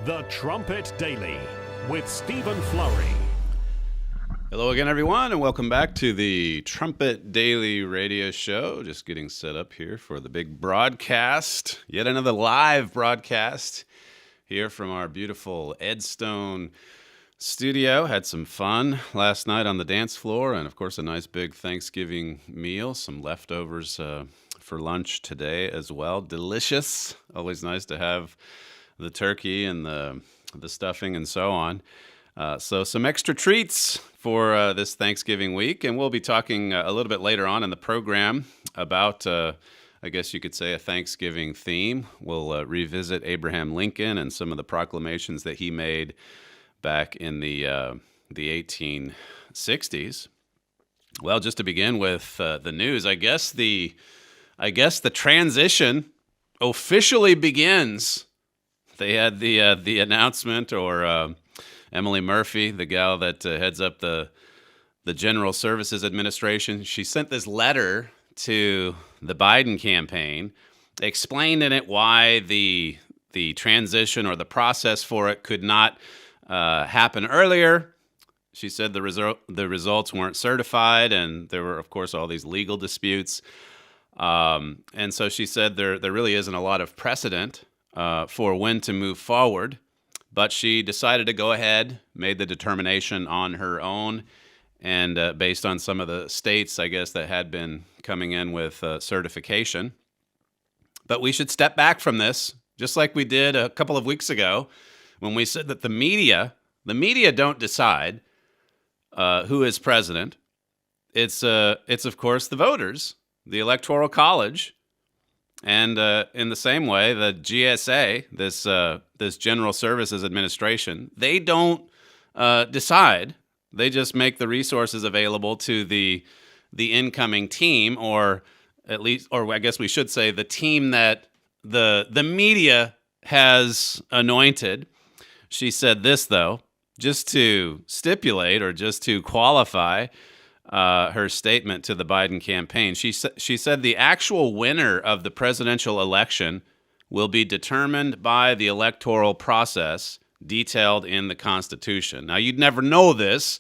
The Trumpet Daily with Stephen Flurry. Hello again, everyone, and welcome back to the Trumpet Daily radio show. Just getting set up here for the big broadcast. Yet another live broadcast here from our beautiful Edstone studio. Had some fun last night on the dance floor, and of course a nice big Thanksgiving meal. Some leftovers for lunch today as well. Delicious. Always nice to have the turkey and the stuffing and so on. So some extra treats for this Thanksgiving week, and we'll be talking a little bit later on in the program about, I guess you could say, a Thanksgiving theme. We'll revisit Abraham Lincoln and some of the proclamations that he made back in the 1860s. Well, just to begin with the news, I guess the transition officially begins. They had the announcement, or Emily Murphy, the gal that heads up the General Services Administration, she sent this letter to the Biden campaign, explained in it why the transition or the process for it could not happen earlier. She said the results weren't certified, and there were, of course, all these legal disputes. And so she said there really isn't a lot of precedent for when to move forward, but she decided to go ahead, made the determination on her own, and based on some of the states, I guess, that had been coming in with certification. But we should step back from this, just like we did a couple of weeks ago, when we said that the media don't decide who is president. It's of course the voters, the Electoral College. And in the same way, the GSA, this General Services Administration, they don't decide. They just make the resources available to the incoming team, or at least, or I guess we should say, the team that the media has anointed. She said this, though, just to stipulate or just to qualify her statement to the Biden campaign. She said the actual winner of the presidential election will be determined by the electoral process detailed in the Constitution. Now, you'd never know this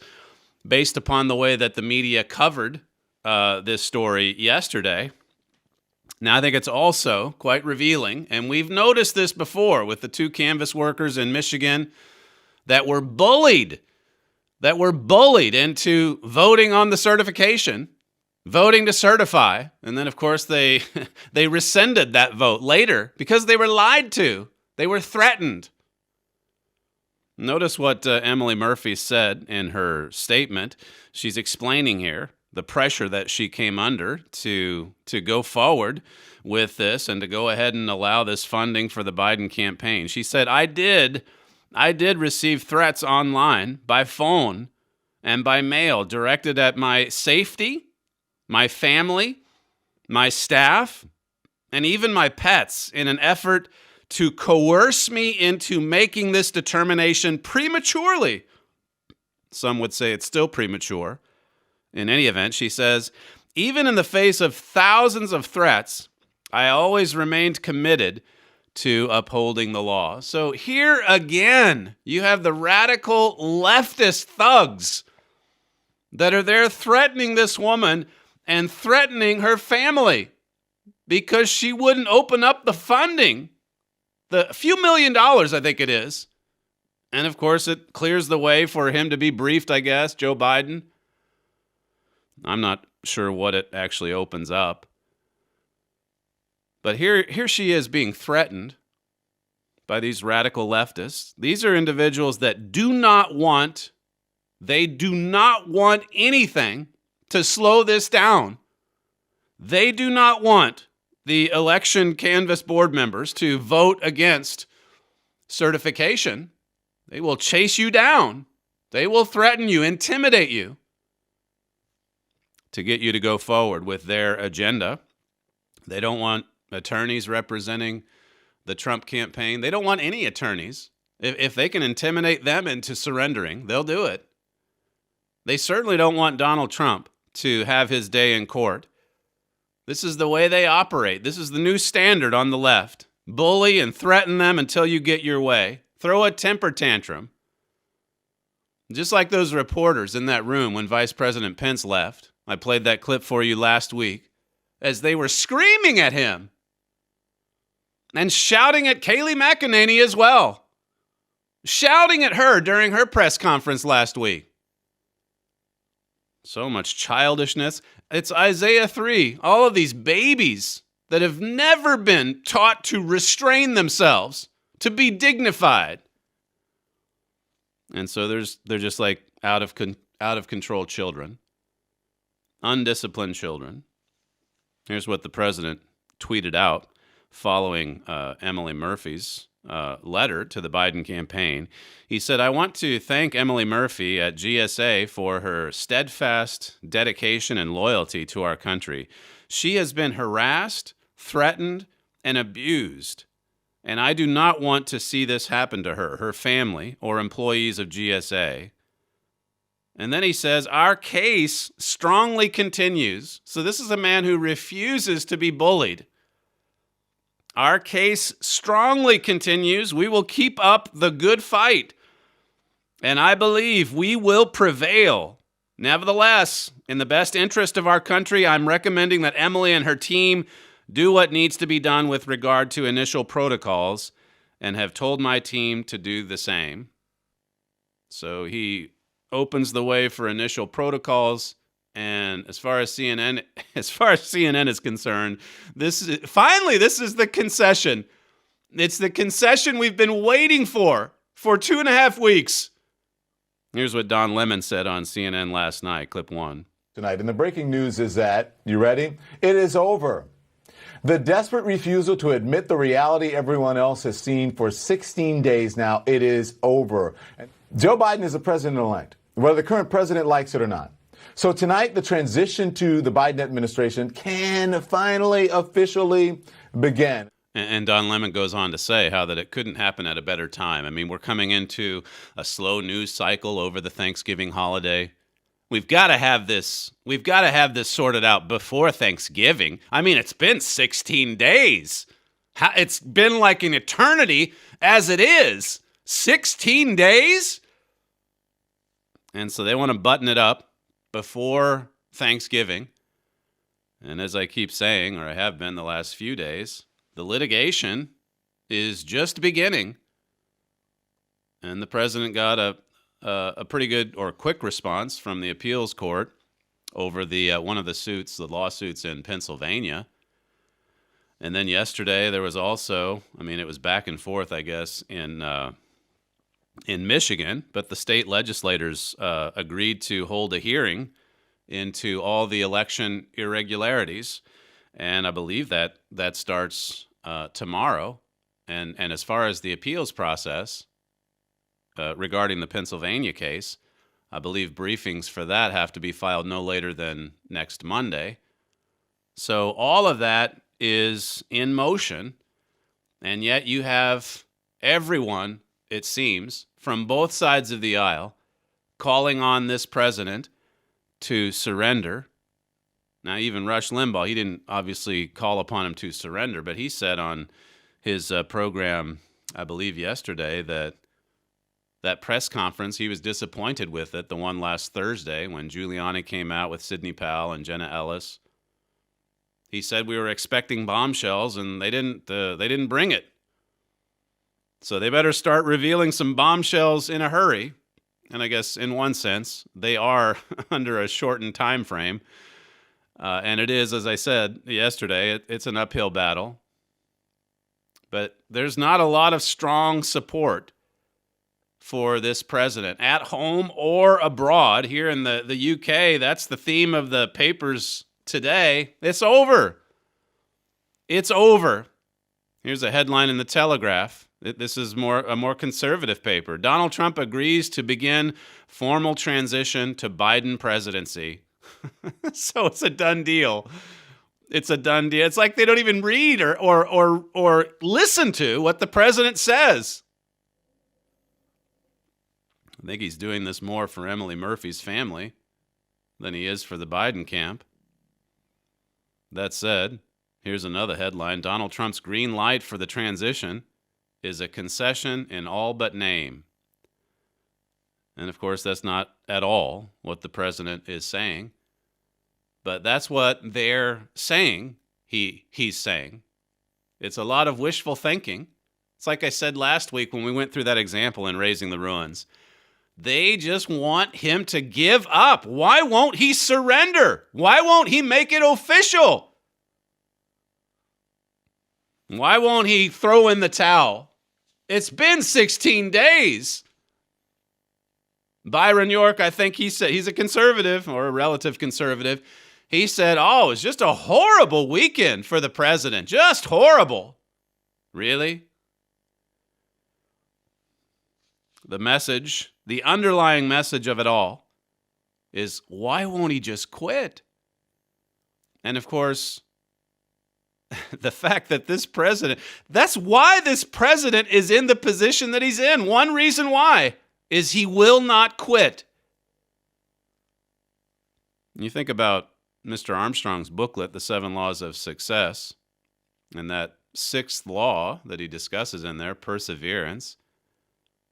based upon the way that the media covered this story yesterday. Now, I think it's also quite revealing, and we've noticed this before with the two canvas workers in Michigan that were bullied into voting on the certification, voting to certify. And then, of course, they rescinded that vote later because they were lied to. They were threatened. Notice what Emily Murphy said in her statement. She's explaining here the pressure that she came under to go forward with this and to go ahead and allow this funding for the Biden campaign. She said, I did receive threats online, by phone, and by mail directed at my safety, my family, my staff, and even my pets in an effort to coerce me into making this determination prematurely. Some would say it's still premature. In any event, she says, even in the face of thousands of threats, I always remained committed to upholding the law. So here again, you have the radical leftist thugs that are there threatening this woman and threatening her family because she wouldn't open up the funding. The few $1 million, I think it is. And of course, it clears the way for him to be briefed, I guess, Joe Biden. I'm not sure what it actually opens up. But here she is being threatened by these radical leftists. These are individuals that do not want anything to slow this down. They do not want the election canvass board members to vote against certification. They will chase you down. They will threaten you, intimidate you to get you to go forward with their agenda. They don't want attorneys representing the Trump campaign. They don't want any attorneys. If they can intimidate them into surrendering, they'll do it. They certainly don't want Donald Trump to have his day in court. This is the way they operate. This is the new standard on the left. Bully and threaten them until you get your way. throw a temper tantrum. Just like those reporters in that room when Vice President Pence left. I played that clip for you last week as they were screaming at him and shouting at Kayleigh McEnany as well. Shouting at her during her press conference last week. So much childishness. It's Isaiah 3. All of these babies that have never been taught to restrain themselves, to be dignified. And so they're just like out of control children. Undisciplined children. Here's what the president tweeted out following Emily Murphy's letter to the Biden campaign. He said, "I want to thank Emily Murphy at GSA for her steadfast dedication and loyalty to our country. She has been harassed, threatened, and abused. And I do not want to see this happen to her, her family, or employees of GSA." And then he says, "Our case strongly continues." So this is a man who refuses to be bullied. "Our case strongly continues. We will keep up the good fight. And I believe we will prevail. Nevertheless, in the best interest of our country, I'm recommending that Emily and her team do what needs to be done with regard to initial protocols and have told my team to do the same." So he opens the way for initial protocols, and as far as CNN is concerned, this is the concession. It's the concession we've been waiting for 2.5 weeks. Here's what Don Lemon said on CNN last night, clip 1. Tonight, and the breaking news is that, you ready? It is over. The desperate refusal to admit the reality everyone else has seen for 16 days now, it is over. Joe Biden is the president-elect, whether the current president likes it or not. So tonight, the transition to the Biden administration can finally officially begin. And Don Lemon goes on to say how that it couldn't happen at a better time. I mean, we're coming into a slow news cycle over the Thanksgiving holiday. We've got to have this sorted out before Thanksgiving. I mean, it's been 16 days. It's been like an eternity as it is. 16 days? And so they want to button it up before Thanksgiving. And as I keep saying, or I have been the last few days, the litigation is just beginning. And the president got a pretty good or quick response from the appeals court over the one of the lawsuits in Pennsylvania. And then yesterday there was also, it was back and forth, I guess, in Michigan, but the state legislators agreed to hold a hearing into all the election irregularities, and I believe that starts tomorrow. And as far as the appeals process regarding the Pennsylvania case, I believe briefings for that have to be filed no later than next Monday. So all of that is in motion, and yet you have everyone, it seems, from both sides of the aisle calling on this president to surrender. Now, even Rush Limbaugh, he didn't obviously call upon him to surrender, but he said on his program, I believe yesterday, that press conference, he was disappointed with it, the one last Thursday when Giuliani came out with Sidney Powell and Jenna Ellis. He said we were expecting bombshells, and they didn't bring it. So they better start revealing some bombshells in a hurry. And I guess in one sense, they are under a shortened time frame. And it is, as I said yesterday, it's an uphill battle. But there's not a lot of strong support for this president at home or abroad. Here in the UK, that's the theme of the papers today. It's over. It's over. Here's a headline in the Telegraph. This is a more conservative paper. Donald Trump agrees to begin formal transition to Biden presidency. So it's a done deal. It's a done deal. It's like they don't even read or listen to what the president says. I think he's doing this more for Emily Murphy's family than he is for the Biden camp. That said, here's another headline. Donald Trump's green light for the transition is a concession in all but name. And of course, that's not at all what the president is saying. But that's what they're saying he's saying. It's a lot of wishful thinking. It's like I said last week when we went through that example in Raising the Ruins. They just want him to give up. Why won't he surrender? Why won't he make it official? Why won't he throw in the towel? It's been 16 days. Byron York, I think he said, he's a conservative or a relative conservative. He said, oh, it's just a horrible weekend for the president. Just horrible. Really? The message, the underlying message of it all is, why won't he just quit? And of course, the fact that this president, that's why this president is in the position that he's in. One reason why is he will not quit. You think about Mr. Armstrong's booklet, The 7 Laws of Success, and that 6th law that he discusses in there, perseverance,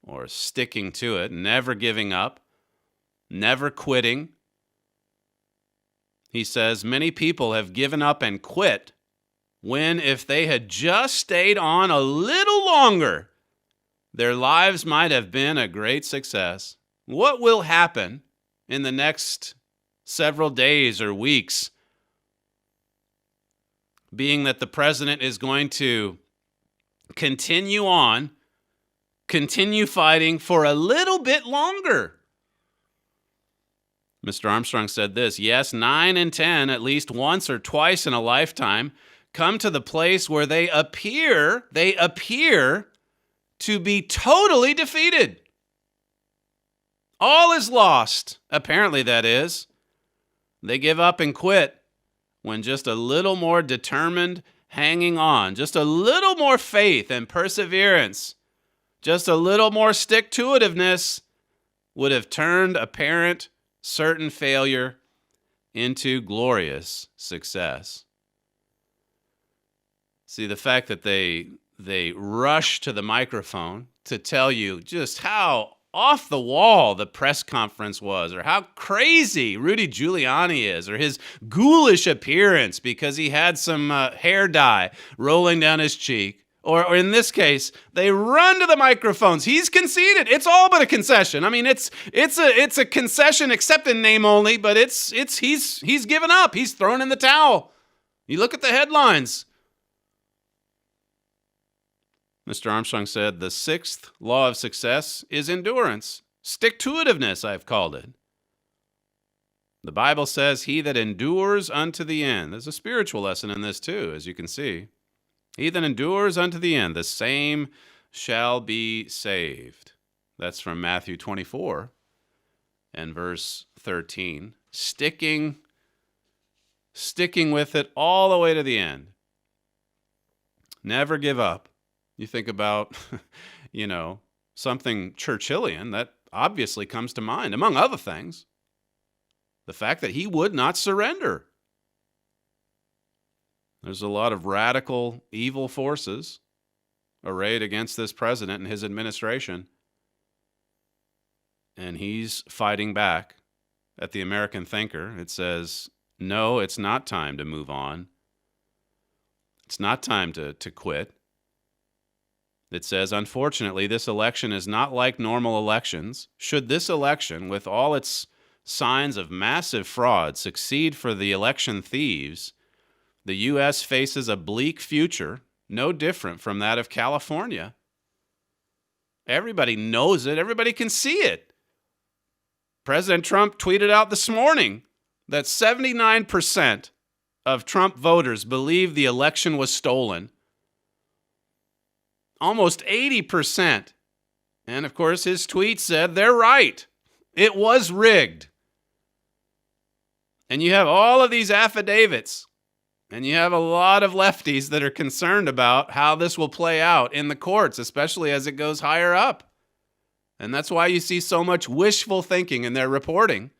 or sticking to it, never giving up, never quitting. He says, many people have given up and quit when, if they had just stayed on a little longer, their lives might have been a great success. What will happen in the next several days or weeks, being that the president is going to continue on, continue fighting for a little bit longer? Mr. Armstrong said this, yes, 9 in 10, at least once or twice in a lifetime, come to the place where they appear to be totally defeated. All is lost, apparently that is. They give up and quit when just a little more determined hanging on, just a little more faith and perseverance, just a little more stick-to-itiveness would have turned apparent certain failure into glorious success. See, the fact that they rush to the microphone to tell you just how off the wall the press conference was, or how crazy Rudy Giuliani is, or his ghoulish appearance because he had some hair dye rolling down his cheek, or in this case, they run to the microphones. He's conceded. It's all but a concession. I mean, it's a concession except in name only, but he's given up. He's thrown in the towel. You look at the headlines. Mr. Armstrong said, the 6th law of success is endurance. Stick-to-itiveness, I've called it. The Bible says, he that endures unto the end. There's a spiritual lesson in this too, as you can see. He that endures unto the end, the same shall be saved. That's from Matthew 24 and verse 13. Sticking with it all the way to the end. Never give up. You think about, something Churchillian, that obviously comes to mind, among other things. The fact that he would not surrender. There's a lot of radical, evil forces arrayed against this president and his administration. And he's fighting back at the American thinker. It says, no, it's not time to move on. It's not time to quit. It says, unfortunately, this election is not like normal elections. Should this election, with all its signs of massive fraud, succeed for the election thieves, the U.S. faces a bleak future, no different from that of California. Everybody knows it. Everybody can see it. President Trump tweeted out this morning that 79% of Trump voters believe the election was stolen. Almost 80%. And of course, his tweet said they're right. It was rigged. And you have all of these affidavits, and you have a lot of lefties that are concerned about how this will play out in the courts, especially as it goes higher up. And that's why you see so much wishful thinking in their reporting.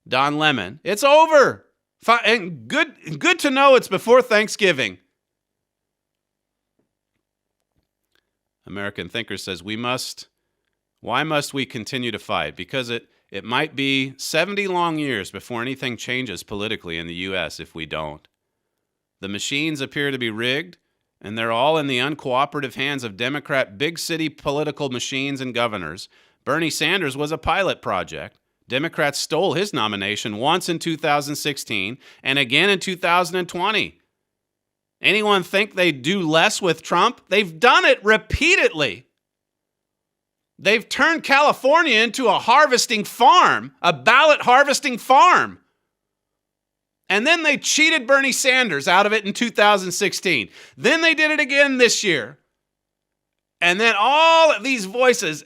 Don Lemon, it's over. And good to know it's before Thanksgiving. American Thinker says, why must we continue to fight? Because it might be 70 long years before anything changes politically in the U.S. if we don't. The machines appear to be rigged, and they're all in the uncooperative hands of Democrat big city political machines and governors. Bernie Sanders was a pilot project. Democrats stole his nomination once in 2016 and again in 2020. Anyone think they'd do less with Trump? They've done it repeatedly. They've turned California into a harvesting farm, a ballot harvesting farm. And then they cheated Bernie Sanders out of it in 2016. Then they did it again this year. And then all of these voices,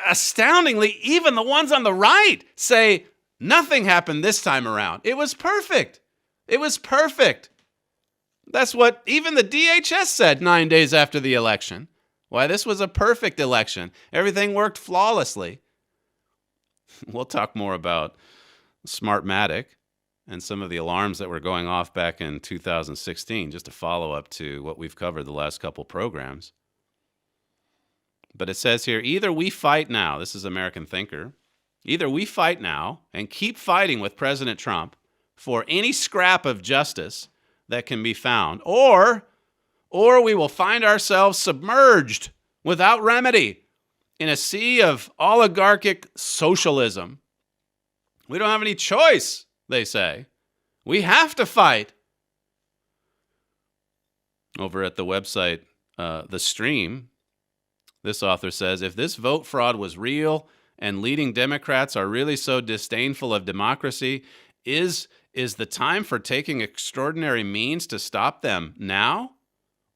astoundingly, even the ones on the right, say nothing happened this time around. It was perfect. It was perfect. That's what even the DHS said 9 days after the election. Why, this was a perfect election. Everything worked flawlessly. We'll talk more about Smartmatic and some of the alarms that were going off back in 2016, just a follow-up to what we've covered the last couple programs. But it says here, either we fight now, this is American Thinker, either we fight now and keep fighting with President Trump for any scrap of justice that can be found, or we will find ourselves submerged without remedy in a sea of oligarchic socialism. We don't have any choice, they say. We have to fight. Over at the website, The Stream, this author says, if this vote fraud was real and leading Democrats are really so disdainful of democracy, is the time for taking extraordinary means to stop them now?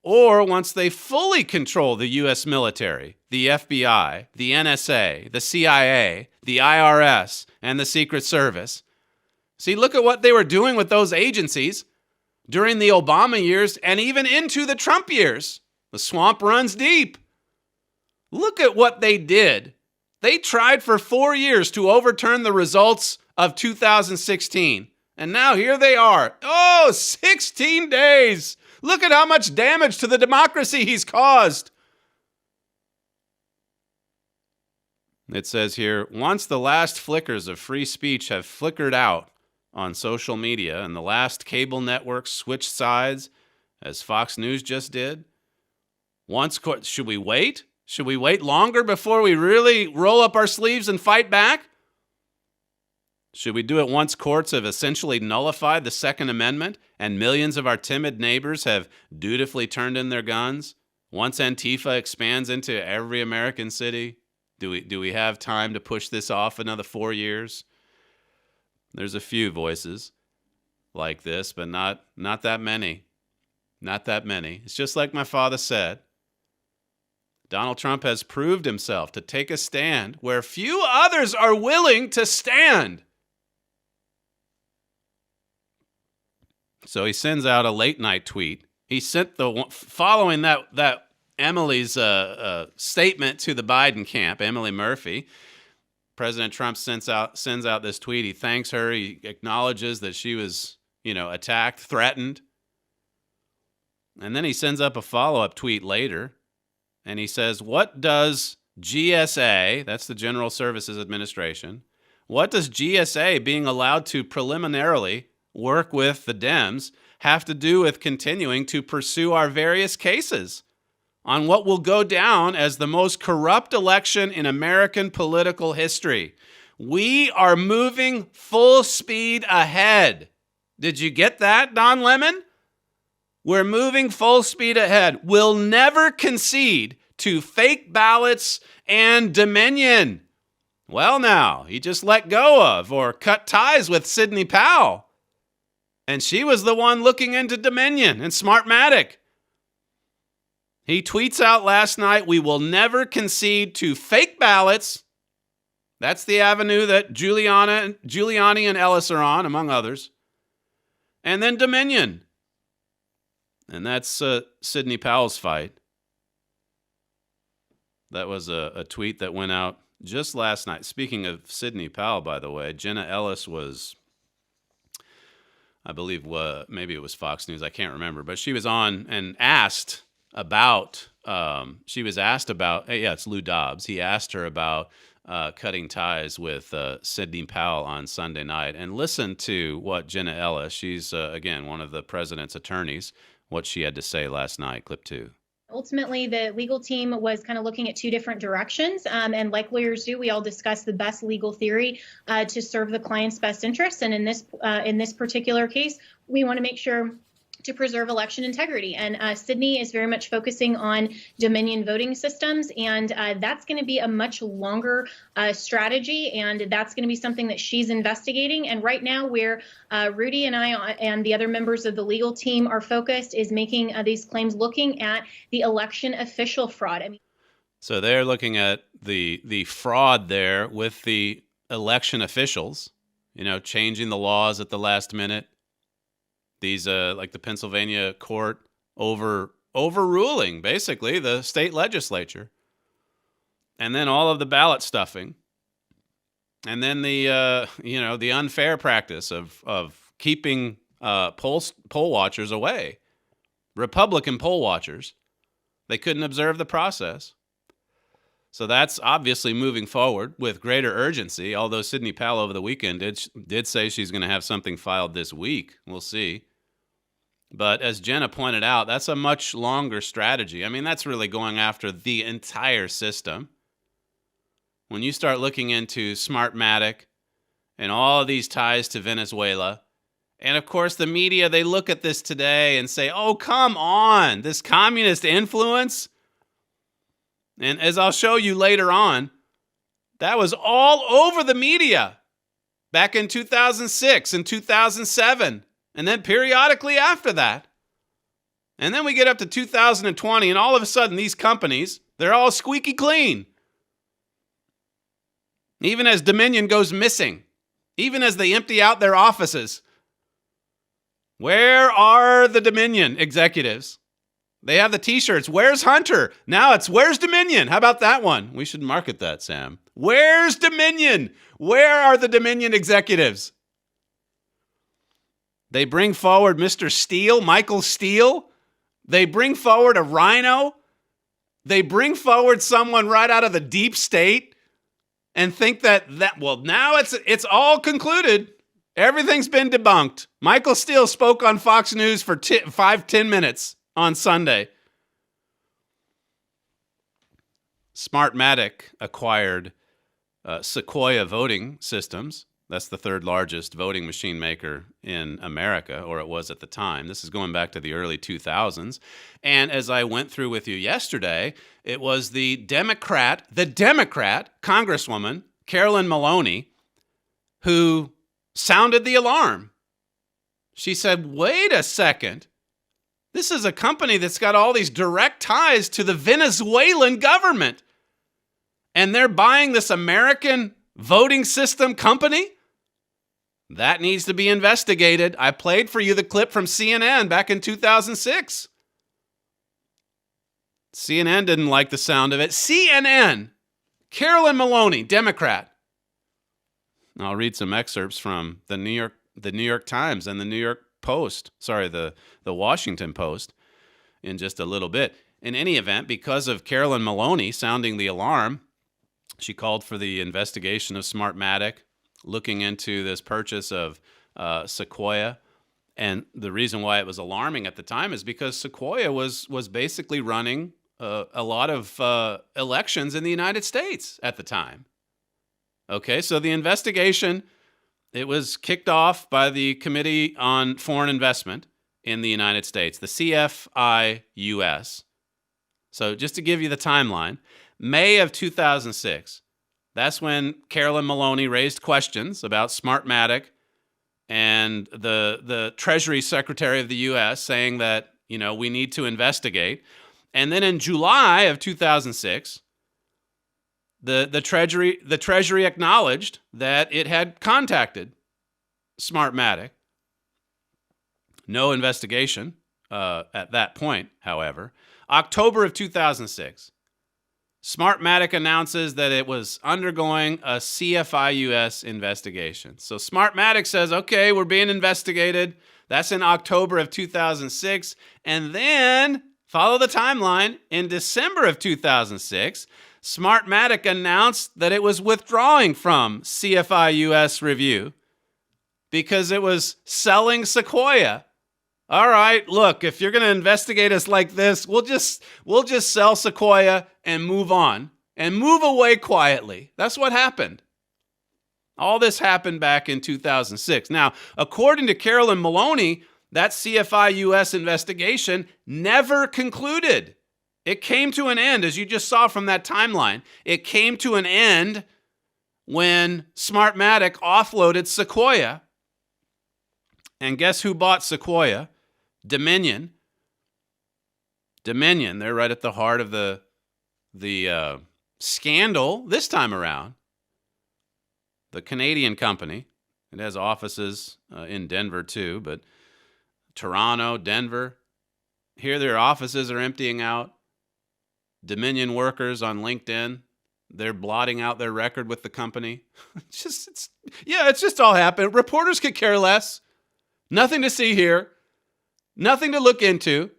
Or once they fully control the U.S. military, the FBI, the NSA, the CIA, the IRS, and the Secret Service? See, look at what they were doing with those agencies during the Obama years and even into the Trump years. The swamp runs deep. Look at what they did. They tried for 4 years to overturn the results of 2016. And now here they are. 16 days. Look at how much damage to the democracy he's caused. It says here, once the last flickers of free speech have flickered out on social media and the last cable networks switched sides, as Fox News just did, should we wait? Should we wait longer before we really roll up our sleeves and fight back? Should we do it once courts have essentially nullified the Second Amendment and millions of our timid neighbors have dutifully turned in their guns? Once Antifa expands into every American city? Do we have time to push this off another 4 years? There's a few voices like this, but not that many. Not that many. It's just like my father said. Donald Trump has proved himself to take a stand where few others are willing to stand. So he sends out a late night tweet. He sent following that Emily's statement to the Biden camp, Emily Murphy. President Trump sends out this tweet. He thanks her. He acknowledges that she was, attacked, threatened. And then he sends up a follow-up tweet later. And he says, what does GSA, that's the General Services Administration, what does GSA being allowed to preliminarily work with the Dems have to do with continuing to pursue our various cases on what will go down as the most corrupt election in American political history? We are moving full speed ahead. Did you get that, Don Lemon? We're moving full speed ahead. We'll never concede to fake ballots and Dominion. Well, now, he just let go of or cut ties with Sidney Powell. And she was the one looking into Dominion and Smartmatic. He tweets out last night, we will never concede to fake ballots. That's the avenue that Giuliani and Ellis are on, among others. And then Dominion. And that's Sidney Powell's fight. That was a tweet that went out just last night. Speaking of Sidney Powell, by the way, Jenna Ellis was, I believe, maybe it was Fox News, I can't remember, but she was on and asked about she was asked about, yeah, it's Lou Dobbs. He asked her about cutting ties with Sidney Powell on Sunday night. And listen to what Jenna Ellis, she's, again, one of the president's attorneys, what she had to say last night. Clip 2. Ultimately, the legal team was kind of looking at two different directions. And like lawyers do, we all discuss the best legal theory to serve the client's best interests. And in this particular case, we want to make sure to preserve election integrity. And Sidney is very much focusing on Dominion voting systems, and that's going to be a much longer strategy, and that's going to be something that she's investigating. And right now, where Rudy and I and the other members of the legal team are focused is making these claims looking at the election official fraud. I mean, so they're looking at the fraud there with the election officials, changing the laws at the last minute. These, like the Pennsylvania court overruling, basically, the state legislature. And then all of the ballot stuffing. And then the unfair practice of keeping poll watchers away. Republican poll watchers. They couldn't observe the process. So that's obviously moving forward with greater urgency, although Sidney Powell over the weekend did say she's going to have something filed this week. We'll see. But as Jenna pointed out, that's a much longer strategy. I mean, that's really going after the entire system. When you start looking into Smartmatic and all of these ties to Venezuela, and of course the media, they look at this today and say, oh, come on, this communist influence. And as I'll show you later on, that was all over the media back in 2006 and 2007, and then periodically after that. And then we get up to 2020, and all of a sudden, these companies, they're all squeaky clean. Even as Dominion goes missing, even as they empty out their offices. Where are the Dominion executives? They have the t-shirts, where's Hunter? Now it's, where's Dominion? How about that one? We should market that, Sam. Where's Dominion? Where are the Dominion executives? They bring forward Mr. Steele, Michael Steele. They bring forward a rhino. They bring forward someone right out of the deep state and think that well, now it's all concluded. Everything's been debunked. Michael Steele spoke on Fox News for 5-10 minutes on Sunday. Smartmatic acquired Sequoia Voting Systems. That's the third largest voting machine maker in America, or it was at the time. This is going back to the early 2000s. And as I went through with you yesterday, it was the Democrat Congresswoman, Carolyn Maloney, who sounded the alarm. She said, wait a second. This is a company that's got all these direct ties to the Venezuelan government. And they're buying this American voting system company? That needs to be investigated. I played for you the clip from CNN back in 2006. CNN didn't like the sound of it. CNN, Carolyn Maloney, Democrat. I'll read some excerpts from the New York Times and the New York Post. Sorry, the Washington Post in just a little bit. In any event, because of Carolyn Maloney sounding the alarm, she called for the investigation of Smartmatic, looking into this purchase of Sequoia. And the reason why it was alarming at the time is because Sequoia was basically running a lot of elections in the United States at the time. Okay, so the investigation, it was kicked off by the Committee on Foreign Investment in the United States, the CFIUS. So just to give you the timeline, May of 2006, that's when Carolyn Maloney raised questions about Smartmatic and the Treasury Secretary of the U.S. saying that, we need to investigate. And then in July of 2006, the Treasury acknowledged that it had contacted Smartmatic. No investigation at that point, however. October of 2006, Smartmatic announces that it was undergoing a CFIUS investigation. So Smartmatic says, okay, we're being investigated. That's in October of 2006. And then Follow the timeline. In December of 2006, Smartmatic announced that it was withdrawing from CFI US review because it was selling Sequoia. All right, look, if you're going to investigate us like this, we'll just sell Sequoia and move on and move away quietly. That's what happened. All this happened back in 2006. Now, according to Carolyn Maloney, that CFI US investigation never concluded. It came to an end, as you just saw from that timeline. It came to an end when Smartmatic offloaded Sequoia. And guess who bought Sequoia? Dominion. Dominion, they're right at the heart of the scandal this time around. The Canadian company. It has offices in Denver too, but Toronto, Denver. Here their offices are emptying out. Dominion workers on LinkedIn, they're blotting out their record with the company. It's just all happened. Reporters could care less. Nothing to see here. Nothing to look into.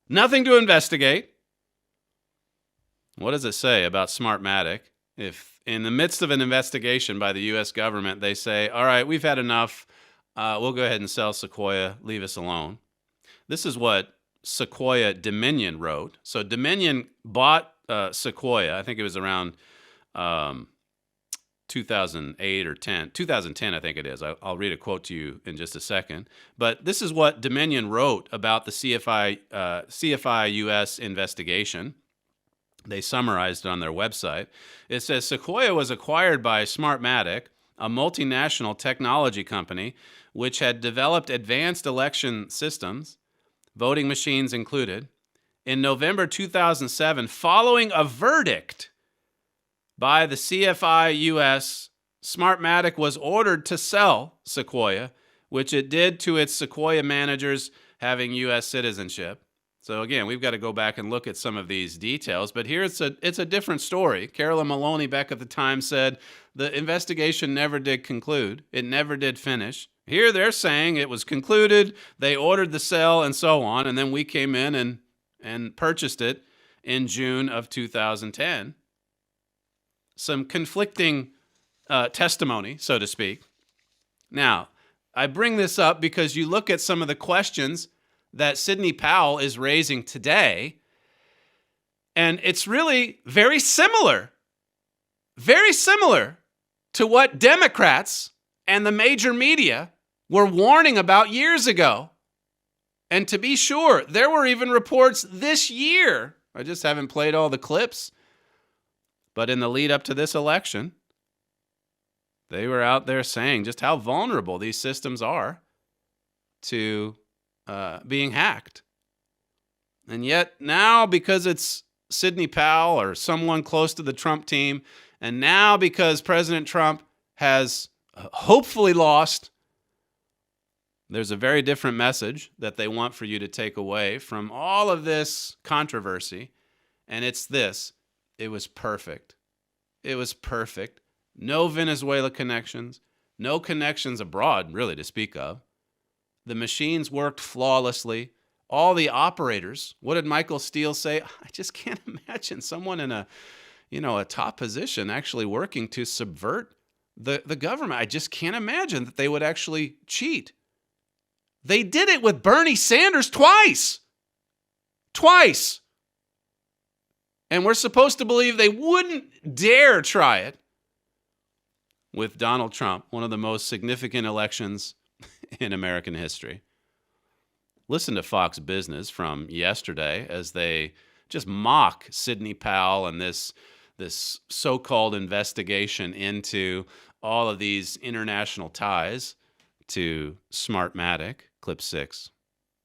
Nothing to investigate. What does it say about Smartmatic if in the midst of an investigation by the U.S. government, they say, all right, we've had enough. We'll go ahead and sell Sequoia. Leave us alone. This is what Sequoia Dominion wrote. So Dominion bought Sequoia. I think it was around 2008 or 2010, I think it is. I'll read a quote to you in just a second. But this is what Dominion wrote about the CFI US investigation. They summarized it on their website. It says, Sequoia was acquired by Smartmatic, a multinational technology company which had developed advanced election systems, voting machines included, in November 2007, following a verdict by the CFI US. Smartmatic was ordered to sell Sequoia, which it did to its Sequoia managers having U.S. citizenship. So again, we've got to go back and look at some of these details, but here it's a different story. Carolyn Maloney back at the time said the investigation never did conclude. It never did finish. Here they're saying it was concluded, they ordered the sale and so on, and then we came in and purchased it in June of 2010. Some conflicting testimony, so to speak. Now, I bring this up because you look at some of the questions that Sidney Powell is raising today, and it's really very similar to what Democrats and the major media were warning about years ago. And to be sure, there were even reports this year. I just haven't played all the clips. But in the lead up to this election, they were out there saying just how vulnerable these systems are to being hacked. And yet now, because it's Sidney Powell or someone close to the Trump team, and now because President Trump has hopefully lost, there's a very different message that they want for you to take away from all of this controversy. And it's this: it was perfect. It was perfect. No Venezuela connections, no connections abroad, really, to speak of. The machines worked flawlessly. All the operators, what did Michael Steele say? I just can't imagine someone in a top position actually working to subvert the government. I just can't imagine that they would actually cheat. They did it with Bernie Sanders twice. Twice. And we're supposed to believe they wouldn't dare try it with Donald Trump, one of the most significant elections in American history. Listen to Fox Business from yesterday as they just mock Sidney Powell and this so-called investigation into all of these international ties to Smartmatic. Clip 6.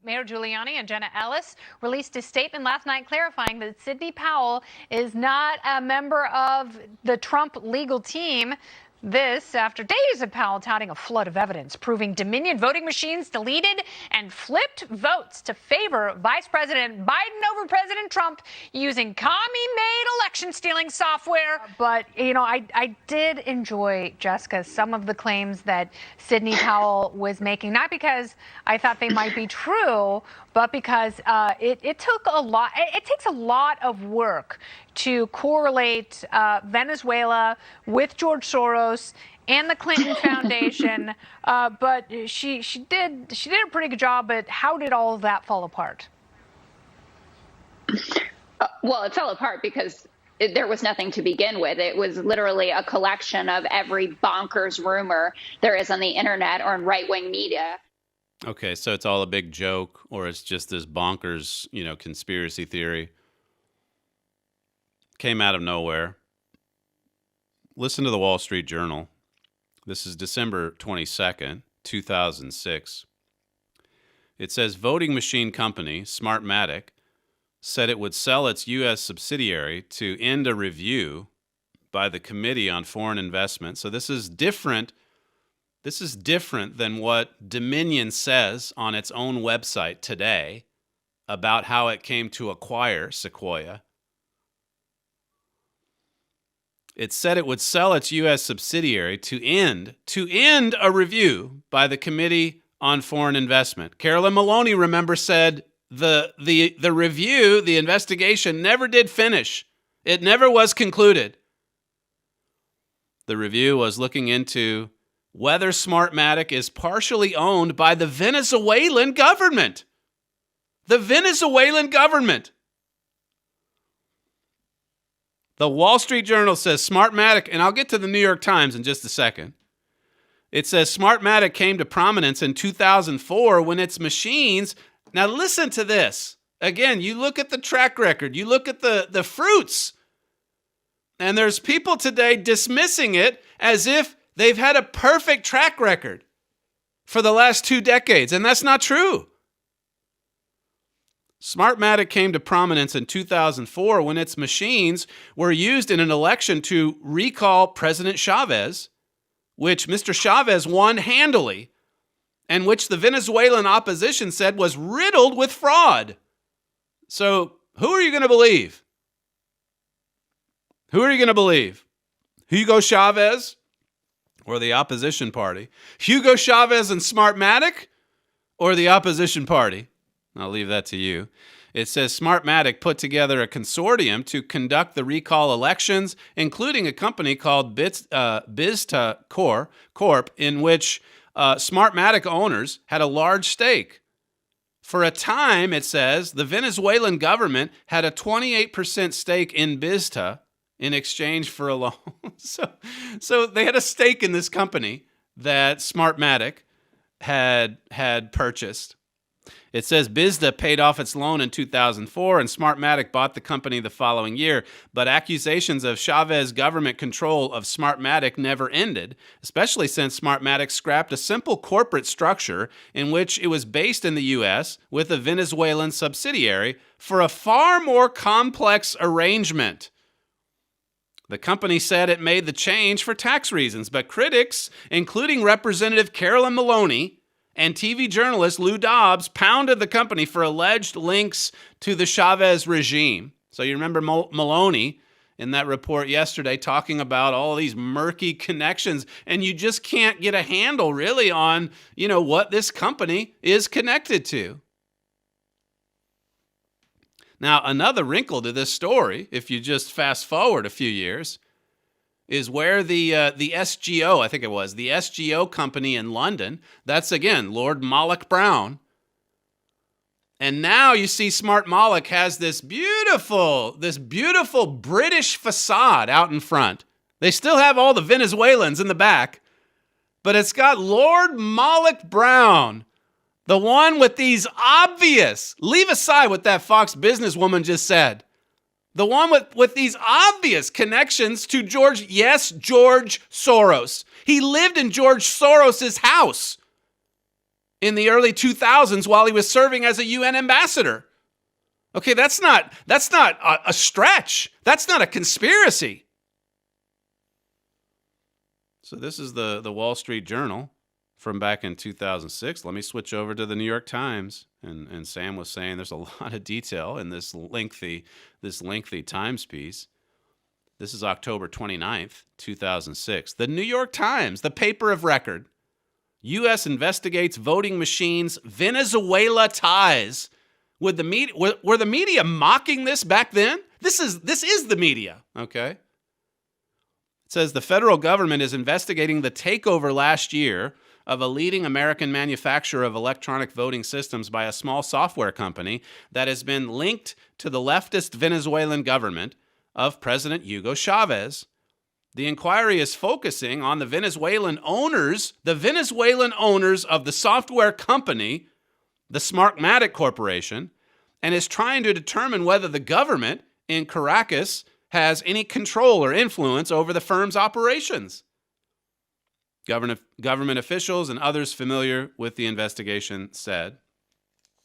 Mayor Giuliani and Jenna Ellis released a statement last night clarifying that Sidney Powell is not a member of the Trump legal team. This after days of Powell touting a flood of evidence proving Dominion voting machines deleted and flipped votes to favor Vice President Biden over President Trump using commie-made election-stealing software. But, I did enjoy, Jessica, some of the claims that Sidney Powell was making, not because I thought they might be true, but because it took a lot. It takes a lot of work to correlate Venezuela with George Soros and the Clinton Foundation, but she did a pretty good job. But how did all of that fall apart? Well, it fell apart because there was nothing to begin with. It was literally a collection of every bonkers rumor there is on the internet or in right-wing media. Okay, so it's all a big joke, or it's just this bonkers, conspiracy theory. Came out of nowhere. Listen to the Wall Street Journal. This is December 22nd, 2006. It says voting machine company Smartmatic said it would sell its U.S. subsidiary to end a review by the Committee on Foreign Investment. So this is different. This is different than what Dominion says on its own website today about how it came to acquire Sequoia. It said it would sell its U.S. subsidiary to end a review by the Committee on Foreign Investment. Carolyn Maloney, remember, said the review, the investigation, never did finish. It never was concluded. The review was looking into whether Smartmatic is partially owned by the Venezuelan government. The Venezuelan government. The Wall Street Journal says Smartmatic, and I'll get to the New York Times in just a second. It says Smartmatic came to prominence in 2004 when its machines, now listen to this. Again, you look at the track record, you look at the fruits, and there's people today dismissing it as if they've had a perfect track record for the last 2 decades, and that's not true. Smartmatic came to prominence in 2004 when its machines were used in an election to recall President Chavez, which Mr. Chavez won handily, and which the Venezuelan opposition said was riddled with fraud. So, who are you going to believe? Who are you going to believe? Hugo Chavez or the opposition party? Hugo Chavez and Smartmatic or the opposition party? I'll leave that to you. It says Smartmatic put together a consortium to conduct the recall elections, including a company called Bizta Corp, in which Smartmatic owners had a large stake. For a time, it says, the Venezuelan government had a 28% stake in Bizta in exchange for a loan. So they had a stake in this company that Smartmatic had purchased. It says Bizda paid off its loan in 2004 and Smartmatic bought the company the following year, but accusations of Chavez government control of Smartmatic never ended, especially since Smartmatic scrapped a simple corporate structure in which it was based in the U.S. with a Venezuelan subsidiary for a far more complex arrangement. The company said it made the change for tax reasons, but critics, including Representative Carolyn Maloney, and TV journalist Lou Dobbs pounded the company for alleged links to the Chavez regime. So you remember Maloney in that report yesterday talking about all these murky connections, and you just can't get a handle really on, what this company is connected to. Now, another wrinkle to this story, if you just fast forward a few years, is where the SGO, I think it was, the SGO company in London, that's again, Lord Malloch Brown. And now you see Smart Malloch has this beautiful British facade out in front. They still have all the Venezuelans in the back, but it's got Lord Malloch Brown, the one with these obvious, leave aside what that Fox businesswoman just said, the one with these obvious connections to George Soros. He lived in George Soros's house in the early 2000s while he was serving as a UN ambassador. Okay, that's not a stretch. That's not a conspiracy. So this is the Wall Street Journal from back in 2006. Let me switch over to the New York Times. And Sam was saying there's a lot of detail in this lengthy Times piece. This is October 29th, 2006. The New York Times, the paper of record. U.S. investigates voting machines Venezuela ties. Were the media mocking this back then? This is the media, okay? It says the federal government is investigating the takeover last year of a leading American manufacturer of electronic voting systems by a small software company that has been linked to the leftist Venezuelan government of President Hugo Chavez. The inquiry is focusing on the Venezuelan owners of the software company, the Smartmatic Corporation, and is trying to determine whether the government in Caracas has any control or influence over the firm's operations. Government officials and others familiar with the investigation said.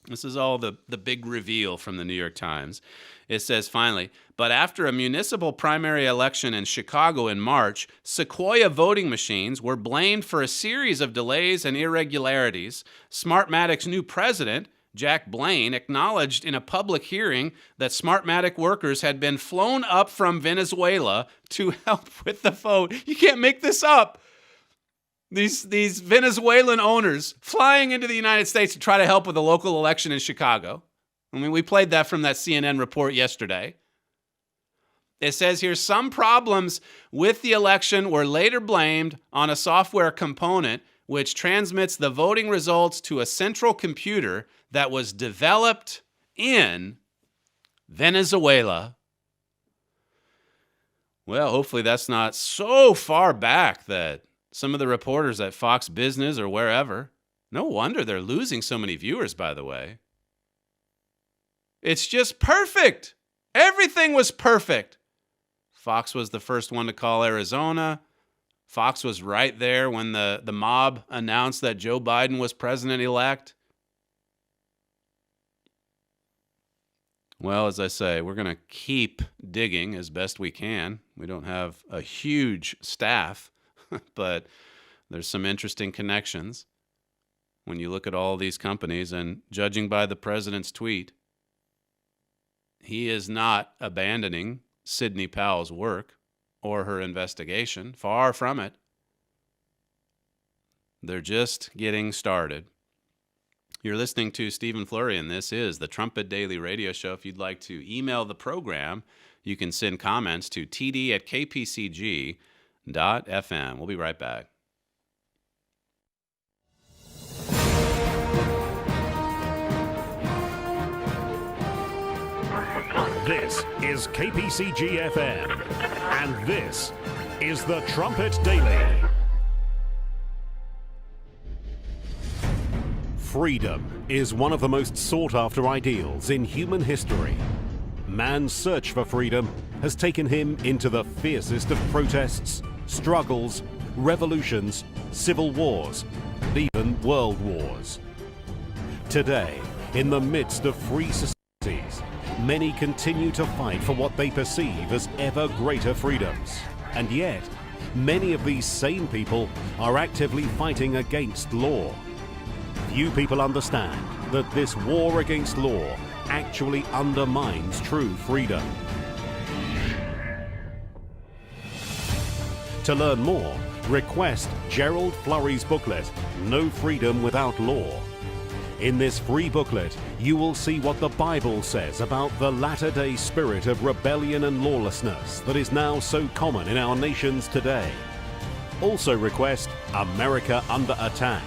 This is all the big reveal from the New York Times. It says, finally, but after a municipal primary election in Chicago in March, Sequoia voting machines were blamed for a series of delays and irregularities. Smartmatic's new president, Jack Blaine, acknowledged in a public hearing that Smartmatic workers had been flown up from Venezuela to help with the vote. You can't make this up. These Venezuelan owners flying into the United States to try to help with a local election in Chicago. I mean, we played that from that CNN report yesterday. It says here, some problems with the election were later blamed on a software component which transmits the voting results to a central computer that was developed in Venezuela. Well, hopefully that's not so far back that some of the reporters at Fox Business or wherever, no wonder they're losing so many viewers, by the way. It's just perfect. Everything was perfect. Fox was the first one to call Arizona. Fox was right there when the mob announced that Joe Biden was president-elect. Well, as I say, we're going to keep digging as best we can. We don't have a huge staff, but there's some interesting connections when you look at all these companies. And judging by the president's tweet, he is not abandoning Sidney Powell's work or her investigation. Far from it. They're just getting started. You're listening to Stephen Flurry, and this is the Trumpet Daily Radio Show. If you'd like to email the program, you can send comments to td@kpcg.fm. We'll be right back. This is KPCG-FM, and this is the Trumpet Daily. Freedom is one of the most sought-after ideals in human history. Man's search for freedom has taken him into the fiercest of protests, struggles, revolutions, civil wars, and even world wars. Today, in the midst of free societies, many continue to fight for what they perceive as ever greater freedoms. And yet, many of these same people are actively fighting against law. Few people understand that this war against law actually undermines true freedom. To learn more, request Gerald Flurry's booklet, No Freedom Without Law. In this free booklet, you will see what the Bible says about the latter-day spirit of rebellion and lawlessness that is now so common in our nations today. Also request America Under Attack.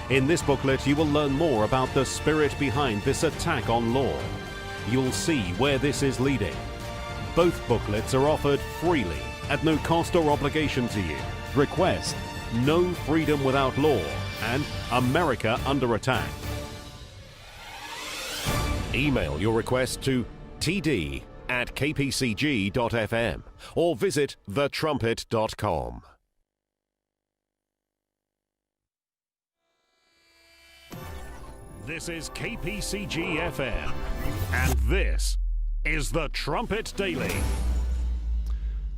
In this booklet, you will learn more about the spirit behind this attack on law. You'll see where this is leading. Both booklets are offered freely at no cost or obligation to you. Request No Freedom Without Law and America Under Attack. Email your request to td@kpcg.fm or visit thetrumpet.com. This is KPCG-FM, and this is the Trumpet Daily.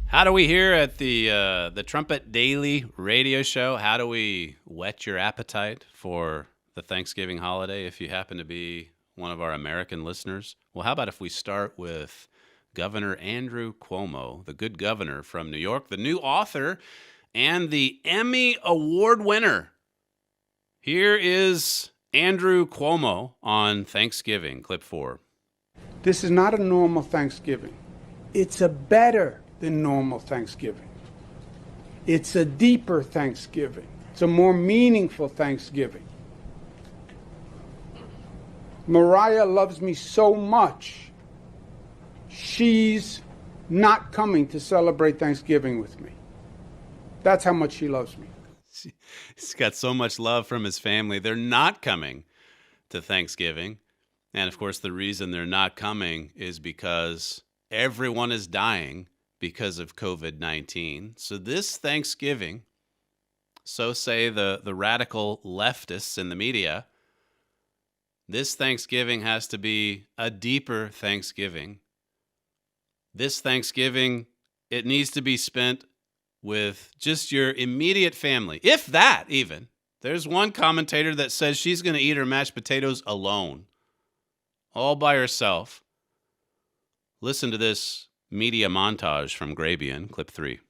How do we here at the Trumpet Daily radio show, how do we whet your appetite for the Thanksgiving holiday if you happen to be one of our American listeners? Well, how about if we start with Governor Andrew Cuomo, the good governor from New York, the new author and the Emmy Award winner. Here is Andrew Cuomo on Thanksgiving, clip 4. This is not a normal Thanksgiving. It's a better than normal Thanksgiving. It's a deeper Thanksgiving. It's a more meaningful Thanksgiving. Mariah loves me so much, she's not coming to celebrate Thanksgiving with me. That's how much she loves me. He's got so much love from his family. They're not coming to Thanksgiving. And of course, the reason they're not coming is because everyone is dying because of COVID-19. So this Thanksgiving, so say the radical leftists in the media, this Thanksgiving has to be a deeper Thanksgiving. This Thanksgiving, it needs to be spent with just your immediate family, if that even. There's one commentator that says she's going to eat her mashed potatoes alone, all by herself. Listen to this media montage from Grabian, clip 3.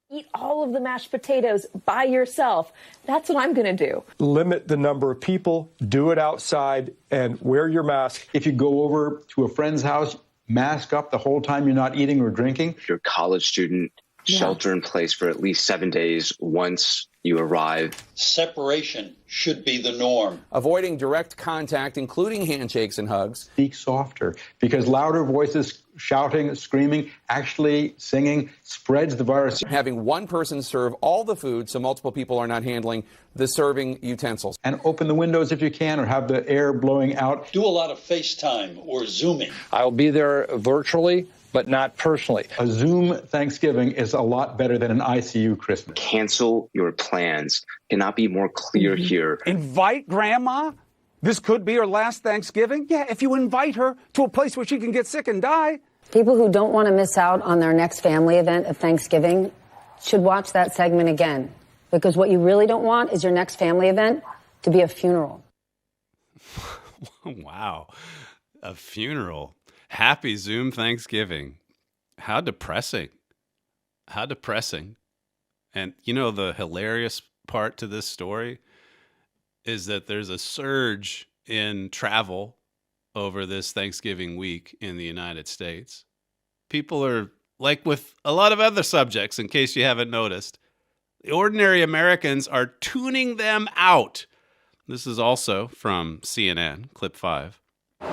Eat all of the mashed potatoes by yourself. That's what I'm going to do. Limit the number of people, do it outside, and wear your mask. If you go over to a friend's house, mask up the whole time you're not eating or drinking. If you're a college student, shelter in place for at least 7 days once you arrive. Separation should be the norm. Avoiding direct contact, including handshakes and hugs. Speak softer, because louder voices, shouting, screaming, actually singing spreads the virus. Having one person serve all the food so multiple people are not handling the serving utensils. And open the windows if you can, or have the air blowing out. Do a lot of FaceTime or Zooming. I'll be there virtually, but not personally. A Zoom Thanksgiving is a lot better than an ICU Christmas. Cancel your plans. Cannot be more clear here. Invite Grandma? This could be her last Thanksgiving? Yeah, if you invite her to a place where she can get sick and die. People who don't want to miss out on their next family event of Thanksgiving should watch that segment again. Because what you really don't want is your next family event to be a funeral. Wow. A funeral. Happy Zoom Thanksgiving. How depressing. How depressing. And you know, the hilarious part to this story is that there's a surge in travel over this Thanksgiving week in the United States. People are, like with a lot of other subjects, in case you haven't noticed, the ordinary Americans are tuning them out. This is also from CNN, clip 5.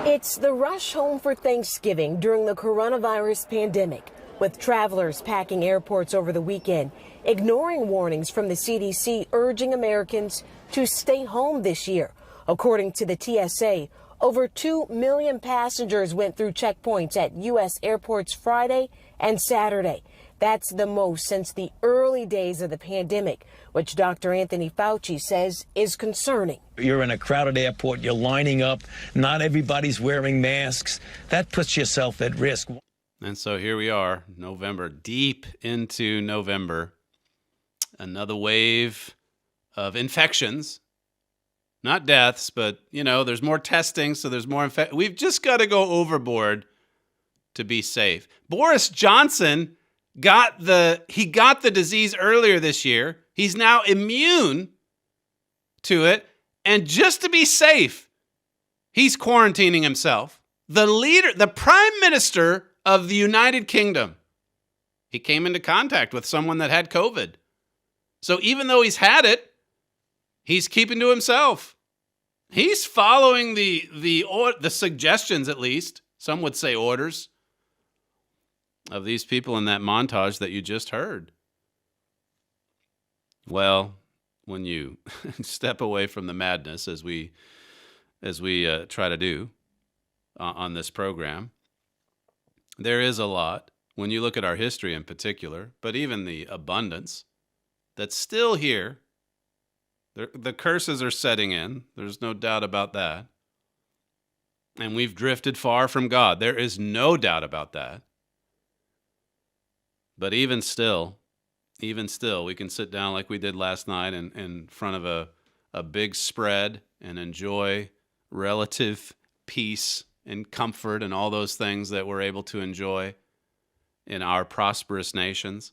It's the rush home for Thanksgiving during the coronavirus pandemic, with travelers packing airports over the weekend, ignoring warnings from the CDC urging Americans to stay home this year. According to the TSA, over 2 million passengers went through checkpoints at U.S. airports Friday and Saturday. That's the most since the early days of the pandemic, which Dr. Anthony Fauci says is concerning. You're in a crowded airport, you're lining up, not everybody's wearing masks. That puts yourself at risk. And so here we are, November, deep into November. Another wave of infections. Not deaths, but, you know, there's more testing, so there's more We've just got to go overboard to be safe. Boris Johnson got the disease earlier this year. He's now immune to it. And just to be safe, he's quarantining himself. The prime minister of the United Kingdom, he came into contact with someone that had COVID. So even though he's had it, he's keeping to himself. He's following the suggestions, at least, some would say orders, of these people in that montage that you just heard. Well, when you step away from the madness, as we try to do on this program, there is a lot, when you look at our history in particular, but even the abundance that's still here. The curses are setting in. There's no doubt about that. And we've drifted far from God. There is no doubt about that. But even still, we can sit down like we did last night in front of a big spread and enjoy relative peace and comfort and all those things that we're able to enjoy in our prosperous nations.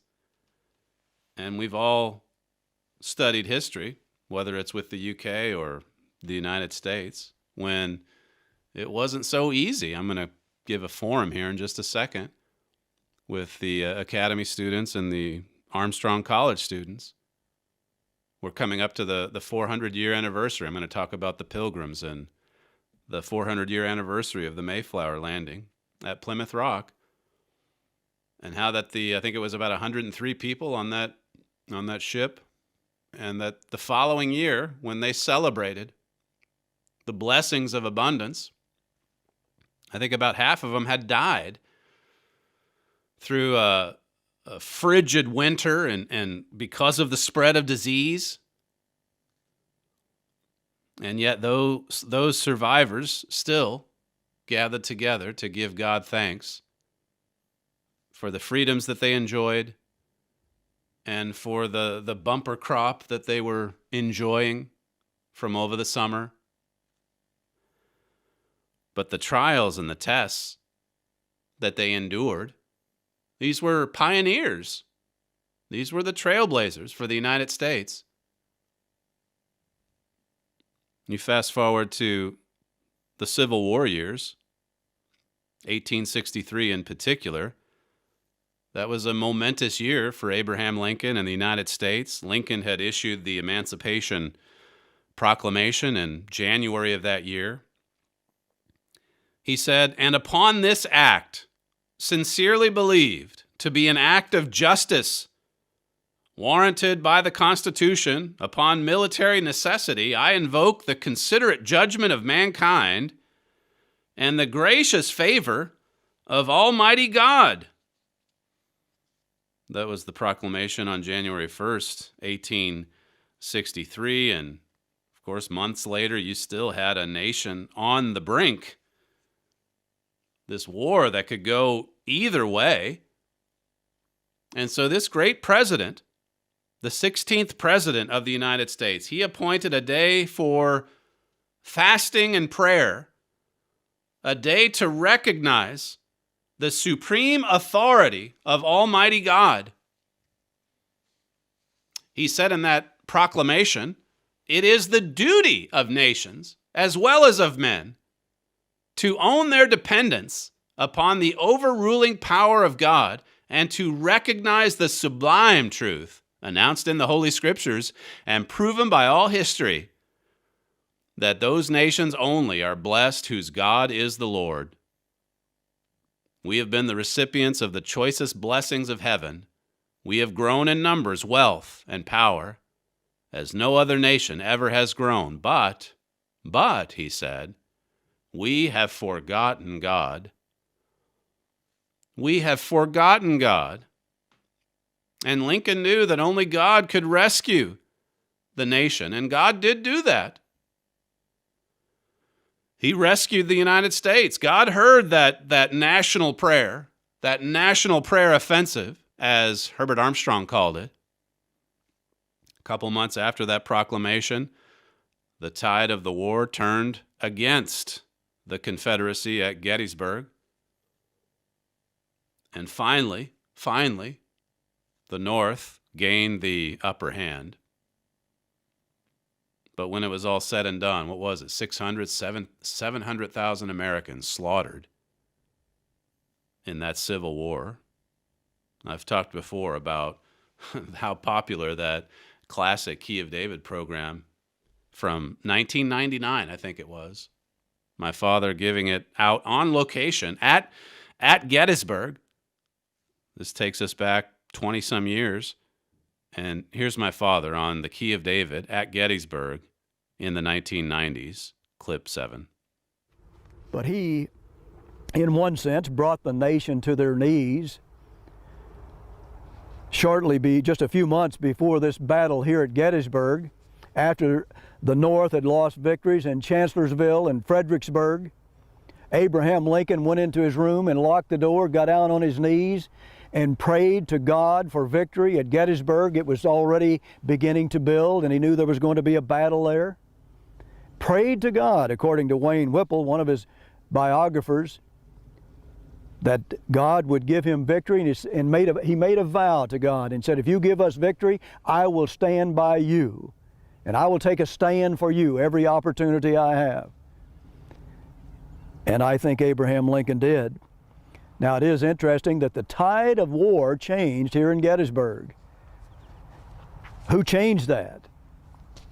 And we've all studied history, whether it's with the UK or the United States, when it wasn't so easy. I'm going to give a forum here in just a second with the Academy students and the Armstrong College students. We're coming up to the 400-year anniversary. I'm going to talk about the Pilgrims and the 400-year anniversary of the Mayflower landing at Plymouth Rock, and how that I think it was about 103 people on that ship, and that the following year, when they celebrated the blessings of abundance, I think about half of them had died through a frigid winter and because of the spread of disease. And yet those survivors still gathered together to give God thanks for the freedoms that they enjoyed and for the bumper crop that they were enjoying from over the summer. But the trials and the tests that they endured, these were pioneers. These were the trailblazers for the United States. You fast forward to the Civil War years, 1863 in particular. That was a momentous year for Abraham Lincoln and the United States. Lincoln had issued the Emancipation Proclamation in January of that year. He said, "And upon this act, sincerely believed to be an act of justice, warranted by the Constitution, upon military necessity, I invoke the considerate judgment of mankind and the gracious favor of Almighty God." That was the proclamation on January 1st, 1863. And, of course, months later, you still had a nation on the brink. This war that could go either way. And so this great president, the 16th president of the United States, he appointed a day for fasting and prayer, a day to recognize the supreme authority of Almighty God. He said in that proclamation, "It is the duty of nations, as well as of men, to own their dependence upon the overruling power of God and to recognize the sublime truth announced in the Holy Scriptures and proven by all history, that those nations only are blessed whose God is the Lord. We have been the recipients of the choicest blessings of heaven. We have grown in numbers, wealth, and power, as no other nation ever has grown. But, he said, we have forgotten God. We have forgotten God." And Lincoln knew that only God could rescue the nation, and God did do that. He rescued the United States. God heard that national prayer offensive, as Herbert Armstrong called it. A couple months after that proclamation, the tide of the war turned against the Confederacy at Gettysburg. And finally, the North gained the upper hand. But when it was all said and done, what was it? 700,000 Americans slaughtered in that Civil War. I've talked before about how popular that classic Key of David program from 1999, I think it was. My father giving it out on location at Gettysburg. This takes us back 20-some years. And here's my father on the Key of David at Gettysburg in the 1990s, clip 7. But he, in one sense, brought the nation to their knees. Just a few months before this battle here at Gettysburg, after the North had lost victories in Chancellorsville and Fredericksburg, Abraham Lincoln went into his room and locked the door, got down on his knees, and prayed to God for victory at Gettysburg. It was already beginning to build, and he knew there was going to be a battle there. Prayed to God, according to Wayne Whipple, one of his biographers, that God would give him victory, and he made a vow to God and said, if you give us victory, I will stand by you, and I will take a stand for you every opportunity I have. And I think Abraham Lincoln did. Now, it is interesting that the tide of war changed here in Gettysburg. Who changed that?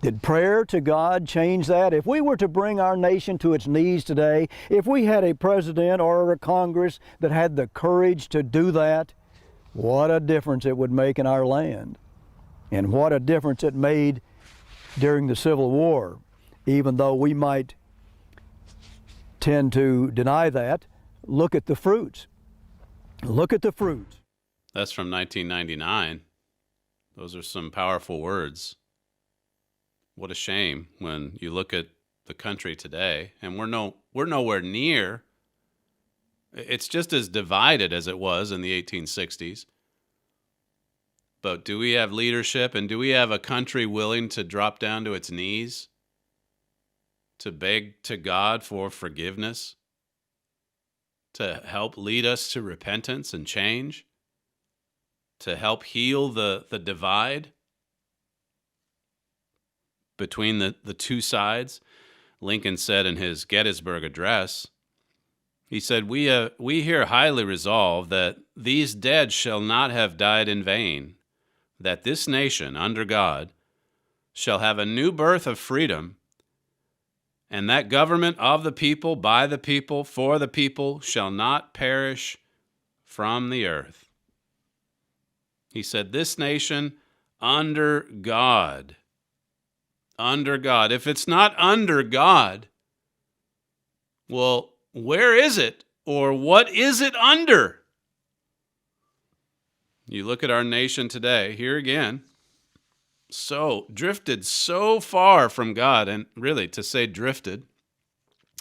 Did prayer to God change that? If we were to bring our nation to its knees today, if we had a president or a Congress that had the courage to do that, what a difference it would make in our land. And what a difference it made during the Civil War, even though we might tend to deny that. Look at the fruits. Look at the fruits. That's from 1999. Those are some powerful words. What a shame when you look at the country today, and we're nowhere near. It's just as divided as it was in the 1860s. But do we have leadership, and do we have a country willing to drop down to its knees to beg to God for forgiveness, to help lead us to repentance and change, to help heal the divide between the two sides? Lincoln said in his Gettysburg Address, he said, we here highly resolve that these dead shall not have died in vain, that this nation, under God, shall have a new birth of freedom, and that government of the people, by the people, for the people, shall not perish from the earth. He said, this nation under God. Under God. If it's not under God, well, where is it? Or what is it under? You look at our nation today, here again, drifted so far from God, and really to say drifted,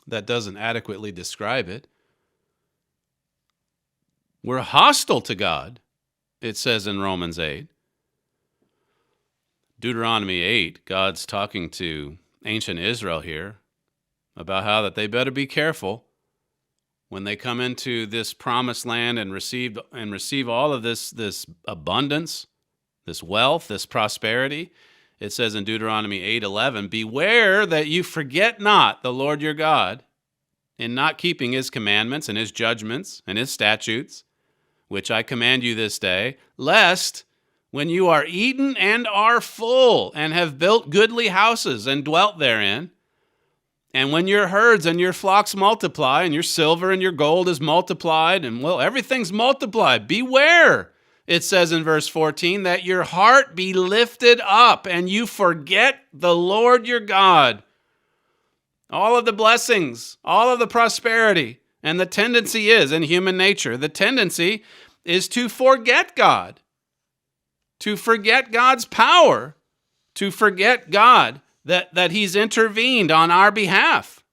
that doesn't adequately describe it. We're hostile to God, it says in Romans 8. Deuteronomy 8, God's talking to ancient Israel here about how that they better be careful when they come into this promised land and receive all of this abundance, this wealth, this prosperity. It says in Deuteronomy 8:11, beware that you forget not the Lord your God in not keeping his commandments and his judgments and his statutes, which I command you this day, lest when you are eaten and are full and have built goodly houses and dwelt therein, and when your herds and your flocks multiply and your silver and your gold is multiplied, and well, everything's multiplied, beware, it says in verse 14, that your heart be lifted up and you forget the Lord your God. All of the blessings, all of the prosperity, and the tendency is in human nature, the tendency is to forget God. To forget God's power, to forget God, that he's intervened on our behalf.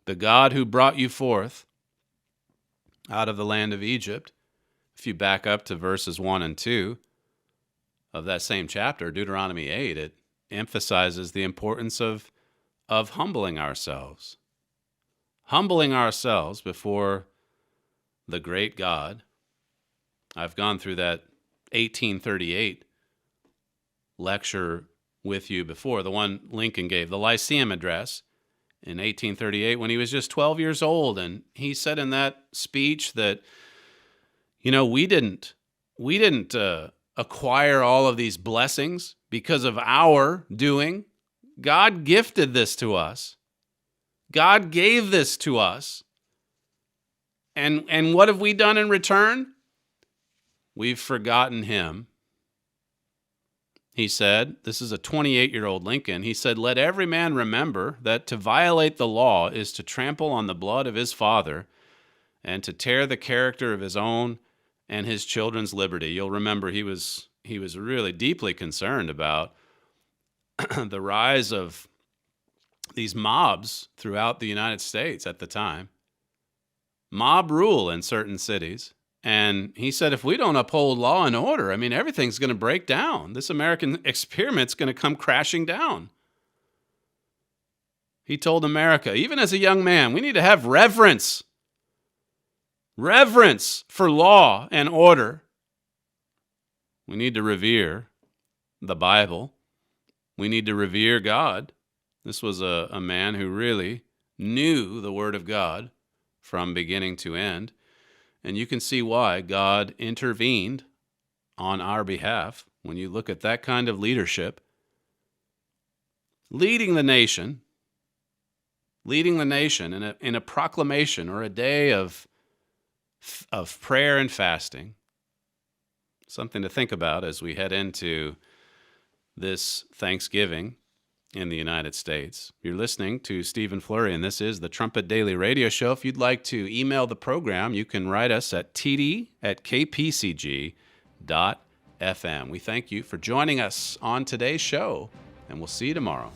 The God who brought you forth out of the land of Egypt, if you back up to verses 1 and 2 of that same chapter, Deuteronomy 8, it emphasizes the importance of humbling ourselves. Humbling ourselves before the great God. I've gone through that 1838 lecture with you before, the one Lincoln gave, the Lyceum Address in 1838 when he was just 12 years old. And he said in that speech that, we didn't acquire all of these blessings because of our doing. God gifted this to us. God gave this to us. And what have we done in return? We've forgotten him. He said, this is a 28-year-old Lincoln, he said, let every man remember that to violate the law is to trample on the blood of his father and to tear the character of his own and his children's liberty. You'll remember he was really deeply concerned about the rise of these mobs throughout the United States at the time. Mob rule in certain cities. And he said, if we don't uphold law and order, I mean, everything's going to break down. This American experiment's going to come crashing down. He told America, even as a young man, we need to have reverence. Reverence for law and order. We need to revere the Bible. We need to revere God. This was a man who really knew the Word of God from beginning to end. And you can see why God intervened on our behalf when you look at that kind of leadership, leading the nation in a proclamation or a day of prayer and fasting. Something to think about as we head into this Thanksgiving in the United States. You're listening to Stephen Flurry, and this is the Trumpet Daily Radio Show. If you'd like to email the program, you can write us at td@kpcg.fm. We thank you for joining us on today's show, and we'll see you tomorrow.